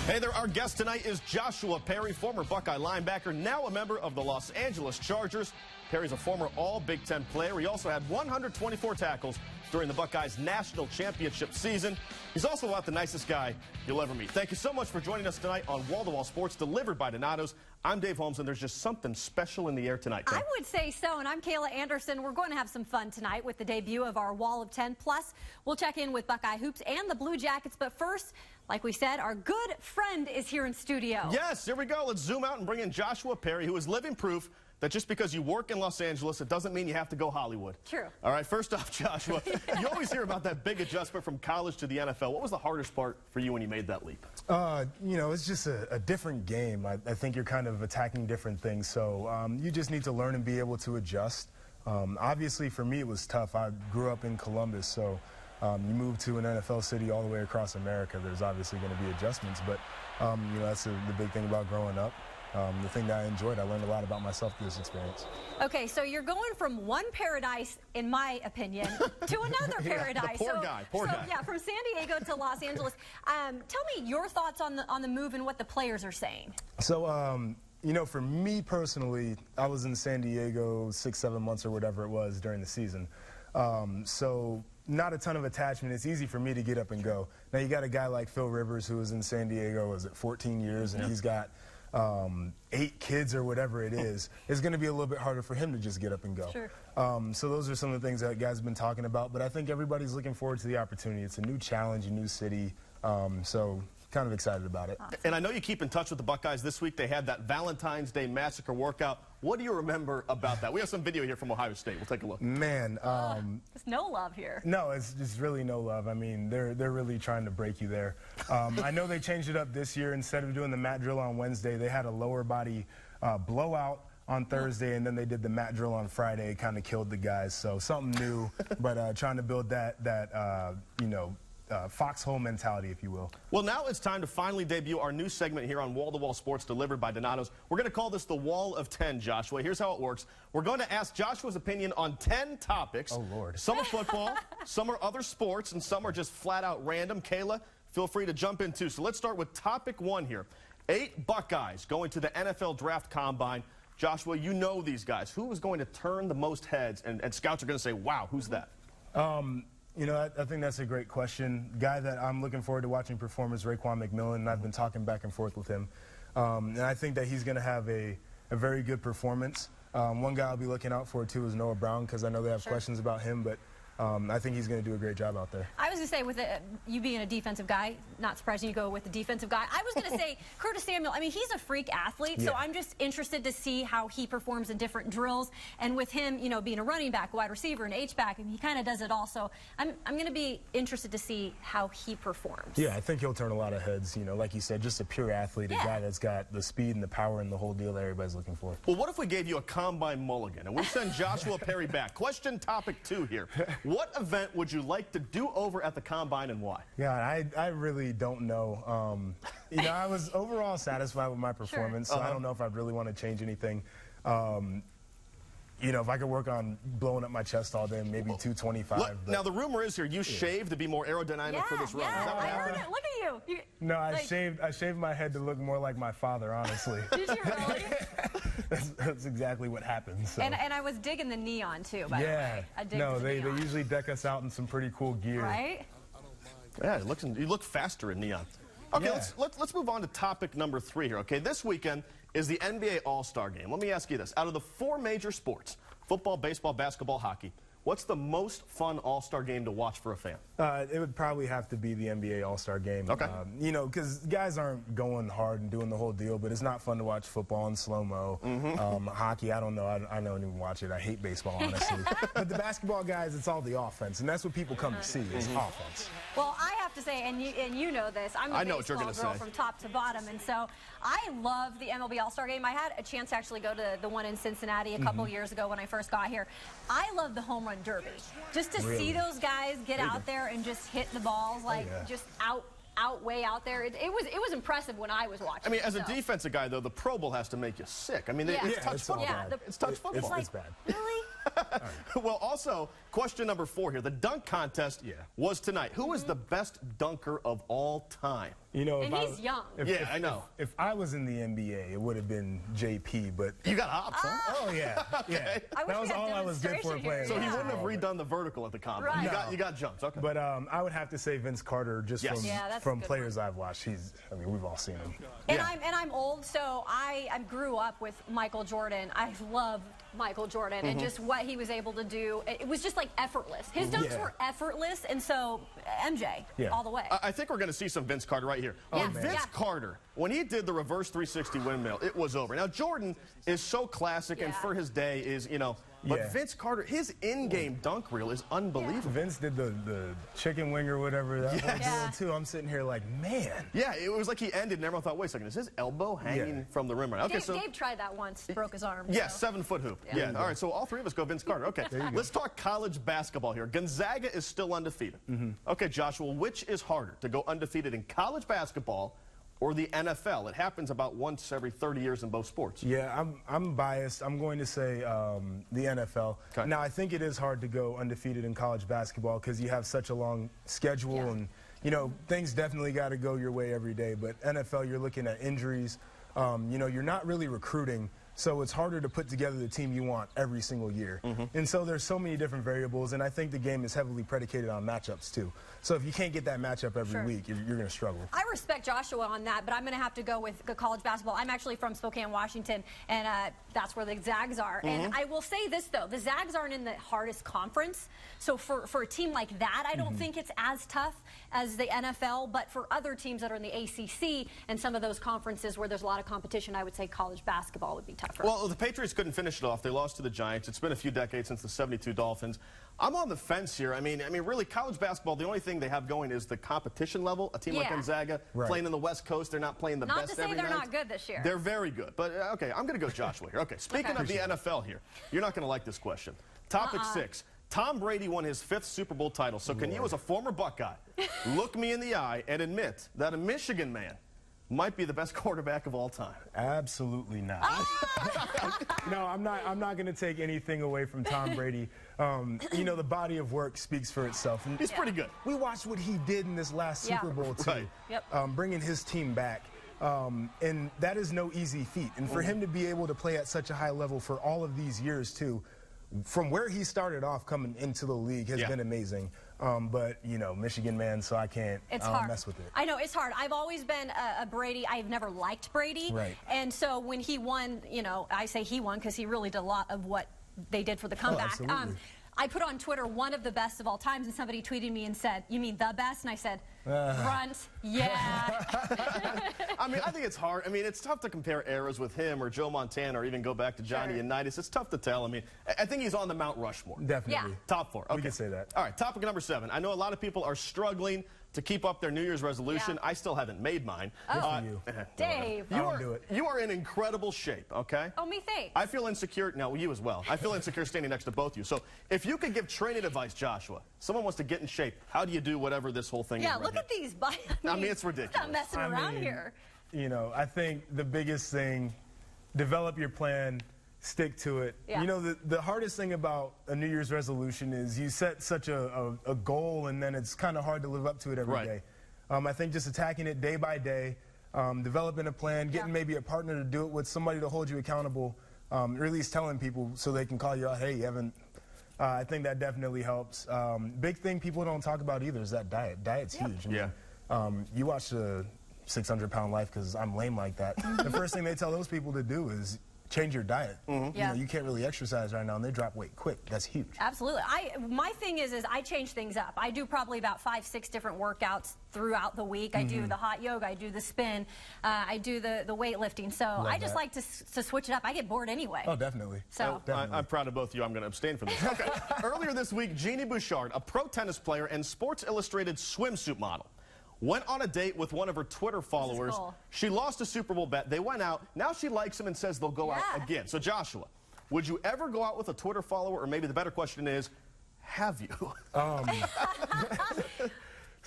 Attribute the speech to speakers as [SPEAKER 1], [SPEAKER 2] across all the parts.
[SPEAKER 1] Hey there, our guest tonight is Joshua Perry, former Buckeye linebacker, now a member of the Los Angeles Chargers. Perry's a former All-Big Ten player. He also had 124 tackles during the Buckeyes' national championship season. He's also about the nicest guy you'll ever meet. Thank you so much for joining us tonight on Wall to Wall Sports, delivered by Donato's. I'm Dave Holmes, and there's just something special in the air tonight.
[SPEAKER 2] I would say so, and I'm Kayla Anderson. We're going to have some fun tonight with the debut of our Wall of 10. Plus, we'll check in with Buckeye Hoops and the Blue Jackets. But first, like we said, our good friend is here in studio. Yes,
[SPEAKER 1] here we go. Let's zoom out and bring in Joshua Perry, who is living proof that just because you work in Los Angeles, it doesn't mean you have to go Hollywood.
[SPEAKER 2] True.
[SPEAKER 1] All right, first off, Joshua, you always hear about that big adjustment from college to the NFL. What was the hardest part for you when you made that leap?
[SPEAKER 3] You know, it's just a different game. I think you're kind of attacking different things, so you just need to learn and be able to adjust. Obviously, for me, it was tough. I grew up in Columbus, so you move to an NFL city all the way across America, there's obviously going to be adjustments, but you know, that's the big thing about growing up. The thing that I enjoyed, I learned a lot about myself through this experience.
[SPEAKER 2] Okay, so you're going from one paradise, in my opinion, to another paradise.
[SPEAKER 1] The poor guy.
[SPEAKER 2] Yeah, from San Diego to Los Angeles. Tell me your thoughts on the move and what the players are saying.
[SPEAKER 3] So, you know, for me personally, I was in San Diego 6-7 months or whatever it was during the season. So not a ton of attachment. It's easy for me to get up and go. Now you got a guy like Phil Rivers who was in San Diego, was it 14 years, and he's got 8 kids or whatever it is. It's going to be a little bit harder for him to just get up and go.
[SPEAKER 2] Sure.
[SPEAKER 3] So those are some of the things that guys have been talking about, but I think everybody's looking forward to the opportunity. It's a new challenge, a new city, so kind of excited about it.
[SPEAKER 2] Awesome.
[SPEAKER 1] And I know you keep in touch with the Buckeyes. This week they had that Valentine's Day Massacre workout. What do you remember about that? We have some video here from Ohio State. We'll take a look.
[SPEAKER 3] Man,
[SPEAKER 2] there's no love here.
[SPEAKER 3] No, it's just really no love. I mean, they're really trying to break you there. I know they changed it up this year. Instead of doing the mat drill on Wednesday, they had a lower body blowout on Thursday, and then they did the mat drill on Friday. It kind of killed the guys. So something new, but trying to build that you know, foxhole mentality, if you will.
[SPEAKER 1] Well, now it's time to finally debut our new segment here on Wall to Wall Sports, delivered by Donato's. We're going to call this the Wall of 10, Joshua. Here's how it works. We're going to ask Joshua's opinion on 10 topics.
[SPEAKER 3] Oh, Lord.
[SPEAKER 1] Some are football, some are other sports, and some are just flat out random. Kayla, feel free to jump in too. So let's start with topic 1 here. 8 Buckeyes going to the NFL Draft Combine. Joshua, you know these guys. Who is going to turn the most heads? And scouts are going to say, wow, who's that?
[SPEAKER 3] You know, I think that's a great question. Guy that I'm looking forward to watching perform is Raekwon McMillan, and I've been talking back and forth with him. And I think that he's going to have a very good performance. One guy I'll be looking out for, too, is Noah Brown, because I know they have questions about him, but I think he's going to do a great job out there.
[SPEAKER 2] I was going to say, with you being a defensive guy, not surprising you go with the defensive guy. I was going to say Curtis Samuel. I mean, he's a freak athlete, so I'm just interested to see how he performs in different drills. And with him, you know, being a running back, wide receiver, and H-back, and he kind of does it all. So I'm going to be interested to see how he performs.
[SPEAKER 3] Yeah, I think he'll turn a lot of heads. You know, like you said, just a pure athlete, a guy that's got the speed and the power and the whole deal that everybody's looking for.
[SPEAKER 1] Well, what if we gave you a combine mulligan and we send Joshua Perry back? Question topic 2 here. What event would you like to do over at the Combine, and why?
[SPEAKER 3] Yeah, I really don't know. You know, I was overall satisfied with my performance, so I don't know if I'd really want to change anything. You know, if I could work on blowing up my chest all day, maybe 225.
[SPEAKER 1] Now, the rumor is here, you shaved to be more aerodynamic for this run. Is that what
[SPEAKER 2] I
[SPEAKER 1] happened?
[SPEAKER 2] heard it. Look at you.
[SPEAKER 3] No, I shaved my head to look more like my father, honestly.
[SPEAKER 2] Did you really?
[SPEAKER 3] That's exactly what happened. So.
[SPEAKER 2] And I was digging the neon, too, by the way.
[SPEAKER 3] No, they usually deck us out in some pretty cool gear.
[SPEAKER 2] Right?
[SPEAKER 1] Yeah, you look faster in neon. Okay, let's move on to topic number 3 here. Okay, this weekend is the NBA All-Star Game. Let me ask you this. Out of the 4 major sports, football, baseball, basketball, hockey, what's the most fun All-Star Game to watch for a fan?
[SPEAKER 3] It would probably have to be the NBA All-Star Game.
[SPEAKER 1] Okay.
[SPEAKER 3] You know, because guys aren't going hard and doing the whole deal, but it's not fun to watch football in slow-mo. Hockey, I don't know. I don't even watch it. I hate baseball, honestly. But the basketball guys, it's all the offense, and that's what people come to see is offense.
[SPEAKER 2] Well, I have to say, and you know this, I'm a baseball girl from top to bottom, and so I love the MLB All-Star Game. I had a chance to actually go to the one in Cincinnati a couple years ago when I first got here. I love the home run derby. Just to see those guys get out there and just hit the balls, like just way out there. It was impressive when I was watching.
[SPEAKER 1] I mean, as a defensive guy, though, the Pro Bowl has to make you sick. I mean, it's touch football.
[SPEAKER 2] Yeah,
[SPEAKER 1] it's touch football.
[SPEAKER 2] It's like,
[SPEAKER 3] it's bad.
[SPEAKER 2] Really?
[SPEAKER 1] Well, also, question number 4 here. The dunk contest was tonight. Who is the best dunker of all time?
[SPEAKER 3] You know,
[SPEAKER 2] and he's young.
[SPEAKER 1] I know.
[SPEAKER 3] If I was in the NBA, it would have been JP, but...
[SPEAKER 1] You got hops, huh?
[SPEAKER 3] Oh, yeah. Yeah.
[SPEAKER 2] That
[SPEAKER 3] was all I was good for playing.
[SPEAKER 1] So he wouldn't have redone the vertical at the combine.
[SPEAKER 2] Right.
[SPEAKER 1] You got jumps, okay.
[SPEAKER 3] But I would have to say Vince Carter, just from players I've watched. I mean, we've all seen him.
[SPEAKER 2] And I'm old, so I grew up with Michael Jordan. I love Michael Jordan and just what he was able to do. It was just like effortless. His dunks were effortless, and so MJ all the way.
[SPEAKER 1] I think we're going to see some Vince Carter right here. Vince Carter, when he did the reverse 360 windmill, it was over. Now, Jordan is so classic and for his day is, you know, but Vince Carter, his in-game dunk reel is unbelievable.
[SPEAKER 3] Vince did the chicken wing or whatever, that whole deal, too. I'm sitting here like, man.
[SPEAKER 1] Yeah, it was like he ended and everyone thought, wait a second, is his elbow hanging from the rim right now? Okay,
[SPEAKER 2] Dave tried that once, broke his arm.
[SPEAKER 1] Yeah, 7-foot hoop. Yeah, all right, so all 3 of us go Vince Carter. Okay, let's talk college basketball here. Gonzaga is still undefeated. Okay, Joshua, which is harder, to go undefeated in college basketball or the NFL? It happens about once every 30 years in both sports.
[SPEAKER 3] Yeah, I'm biased. I'm going to say the NFL. Okay. Now, I think it is hard to go undefeated in college basketball because you have such a long schedule and, you know, things definitely got to go your way every day. But NFL, you're looking at injuries. You know, you're not really recruiting. So it's harder to put together the team you want every single year. And so there's so many different variables, and I think the game is heavily predicated on matchups, too. So if you can't get that matchup every week, you're going to struggle.
[SPEAKER 2] I respect Joshua on that, but I'm going to have to go with college basketball. I'm actually from Spokane, Washington, and that's where the Zags are. And I will say this, though. The Zags aren't in the hardest conference. So for a team like that, I don't think it's as tough as the NFL. But for other teams that are in the ACC and some of those conferences where there's a lot of competition, I would say college basketball would be tougher.
[SPEAKER 1] Well, the Patriots couldn't finish it off. They lost to the Giants. It's been a few decades since the '72 Dolphins. I'm on the fence here. I mean, really, college basketball, the only thing they have going is the competition level. A team like Gonzaga playing in the West Coast, they're not playing the best every night.
[SPEAKER 2] Not to say they're not good this year.
[SPEAKER 1] They're very good. But, okay, I'm going to go Joshua here. Okay, speaking of the NFL here, you're not going to like this question. Topic 6. Tom Brady won his 5th Super Bowl title. So can you, as a former Buckeye, look me in the eye and admit that a Michigan man might be the best quarterback of all time?
[SPEAKER 3] Absolutely not. No, I'm not going to take anything away from Tom Brady. You know, the body of work speaks for itself. And
[SPEAKER 1] he's pretty good.
[SPEAKER 3] We watched what he did in this last Super Bowl, too, bringing his team back. And that is no easy feat. And for him to be able to play at such a high level for all of these years, too, from where he started off coming into the league has been amazing. But, you know, Michigan man, so I can't mess with it.
[SPEAKER 2] I know, it's hard. I've always been a Brady. I've never liked Brady.
[SPEAKER 3] Right.
[SPEAKER 2] And so when he won, you know, I say he won because he really did a lot of what they did for the comeback. I put on Twitter one of the best of all times, and somebody tweeted me and said, "You mean the best?" And I said, "Grunt, yeah."
[SPEAKER 1] I mean, I think it's hard. I mean, it's tough to compare eras with him or Joe Montana or even go back to Johnny Unitas. It's tough to tell. I mean, I think he's on the Mount Rushmore.
[SPEAKER 3] Definitely.
[SPEAKER 2] Yeah.
[SPEAKER 1] Top 4. Okay.
[SPEAKER 3] We can say that.
[SPEAKER 1] All right, topic number 7. I know a lot of people are struggling to keep up their New Year's resolution. I still haven't made mine.
[SPEAKER 3] You.
[SPEAKER 2] Dave.
[SPEAKER 1] You are in incredible shape, okay?
[SPEAKER 2] Oh, me thanks.
[SPEAKER 1] I feel insecure. No, you as well. I feel insecure standing next to both of you. So if you could give training advice, Joshua, someone wants to get in shape, how do you do whatever this whole thing is?
[SPEAKER 2] Yeah, look at these.
[SPEAKER 1] I mean, it's ridiculous.
[SPEAKER 2] Not messing around here.
[SPEAKER 3] You know, I think the biggest thing, develop your plan, stick to it. You know, the hardest thing about a New Year's resolution is you set such a goal, and then it's kind of hard to live up to it every day. I think just attacking it day by day, developing a plan, getting maybe a partner to do it with, somebody to hold you accountable, or at least telling people so they can call you out, hey, you haven't. I think that definitely helps. Big thing people don't talk about either is that diet. Diet's huge. I mean, you watch the 600-pound life because I'm lame like that. The first thing they tell those people to do is change your diet. You know, you can't really exercise right now, and they drop weight quick. That's huge.
[SPEAKER 2] Absolutely. My thing is I change things up. I do probably about 5-6 different workouts throughout the week. I do the hot yoga, I do the spin, I do the weightlifting. So I just like to switch it up. I get bored anyway.
[SPEAKER 3] Oh, definitely.
[SPEAKER 2] So
[SPEAKER 1] I'm proud of both of you. I'm going to abstain from this. Okay. Earlier this week, Jeannie Bouchard, a pro tennis player and Sports Illustrated swimsuit model, went on a date with one of her Twitter followers.
[SPEAKER 2] Cool.
[SPEAKER 1] She lost a Super Bowl bet. They went out. Now she likes him and says they'll go out again. So, Joshua, would you ever go out with a Twitter follower? Or maybe the better question is, have you?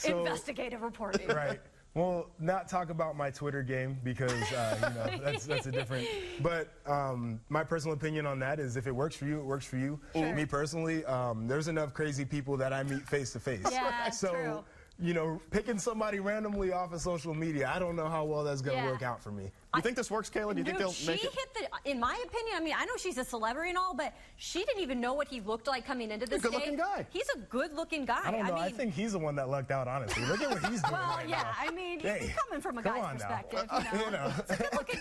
[SPEAKER 2] Investigative reporting.
[SPEAKER 3] Right. Well, not talk about my Twitter game because, that's a different. But my personal opinion on that is if it works for you, it works for you.
[SPEAKER 2] Sure.
[SPEAKER 3] Me personally, there's enough crazy people that I meet face to face.
[SPEAKER 2] Yeah,
[SPEAKER 3] so,
[SPEAKER 2] true.
[SPEAKER 3] Picking somebody randomly off of social media, I don't know how well that's going to work out for me.
[SPEAKER 1] You think this works, Kayla? Do you think they'll make it?
[SPEAKER 2] In my opinion, I mean, I know she's a celebrity and all, but she didn't even know what he looked like coming into this game.
[SPEAKER 1] Good-looking guy.
[SPEAKER 2] He's a good-looking guy.
[SPEAKER 3] I don't know. I think he's the one that lucked out, honestly. Look at what he's doing right now.
[SPEAKER 2] I mean, he's coming from a guy's perspective. It's a good-looking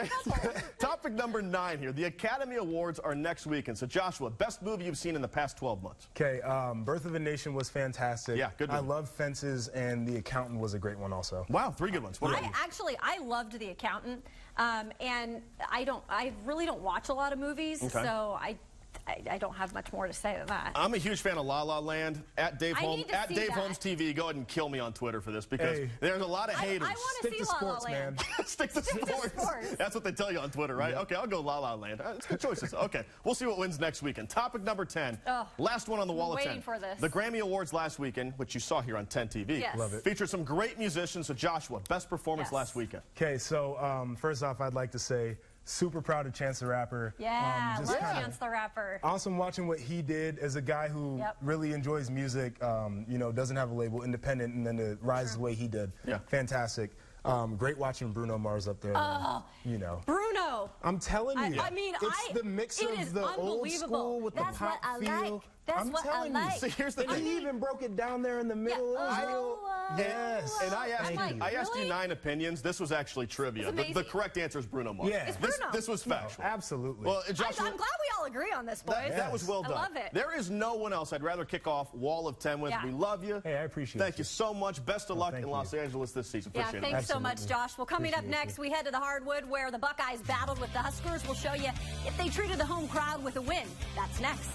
[SPEAKER 2] couple.
[SPEAKER 1] Topic number 9 here. The Academy Awards are next weekend. So, Joshua, best movie you've seen in the past 12 months?
[SPEAKER 3] Okay, Birth of a Nation was fantastic.
[SPEAKER 1] Yeah, good movie.
[SPEAKER 3] I love Fences, and The Accountant was a great one also.
[SPEAKER 1] Wow, 3 good ones. What about you?
[SPEAKER 2] I loved The Accountant, and I really don't watch a lot of movies, so I don't have much more to say than that.
[SPEAKER 1] I'm a huge fan of La La Land. At Dave Holmes TV, go ahead and kill me on Twitter for this because there's a lot of haters.
[SPEAKER 2] I want to see La La Land.
[SPEAKER 1] Stick to sports. That's what they tell you on Twitter, right? Yep. Okay, I'll go La La Land. It's good choices. Okay, we'll see what wins next weekend. Topic number 10. Last one on the wall of 10.
[SPEAKER 2] Waiting for this.
[SPEAKER 1] The Grammy Awards last weekend, which you saw here on 10 TV.
[SPEAKER 2] Yes.
[SPEAKER 3] Love it.
[SPEAKER 1] Featured some great musicians. So Joshua, best performance last weekend.
[SPEAKER 3] Okay, so first off, I'd like to say super proud of Chance the Rapper.
[SPEAKER 2] Yeah, love Chance the Rapper.
[SPEAKER 3] Awesome watching what he did as a guy who really enjoys music, doesn't have a label, independent, and then to rise the way he did. Yeah. Fantastic. Great watching Bruno Mars up there.
[SPEAKER 2] Bruno.
[SPEAKER 3] I'm telling you.
[SPEAKER 2] I mean,
[SPEAKER 3] it's the mix of the old school with the pop feel.
[SPEAKER 2] That's what I like.
[SPEAKER 1] See, here's the thing.
[SPEAKER 3] He even broke it down there in the middle. Yes.
[SPEAKER 1] And I asked you 9 opinions. This was actually trivia. The correct answer is Bruno Mars.
[SPEAKER 3] Yeah.
[SPEAKER 1] This was factual.
[SPEAKER 3] No, absolutely.
[SPEAKER 1] Well, Joshua,
[SPEAKER 2] I'm glad we all agree on this, boys.
[SPEAKER 1] That was well done.
[SPEAKER 2] I love it.
[SPEAKER 1] There is no one else I'd rather kick off Wall of 10 with.
[SPEAKER 2] Yeah.
[SPEAKER 1] We love you.
[SPEAKER 3] Hey, I appreciate it.
[SPEAKER 1] Thank you so much. Best of luck in Los Angeles this season. Appreciate it.
[SPEAKER 2] Thanks so much, Josh. Well, coming up next, we head to the hardwood where the Buckeyes battled with the Huskers. We'll show you if they treated the home crowd with a win. That's next.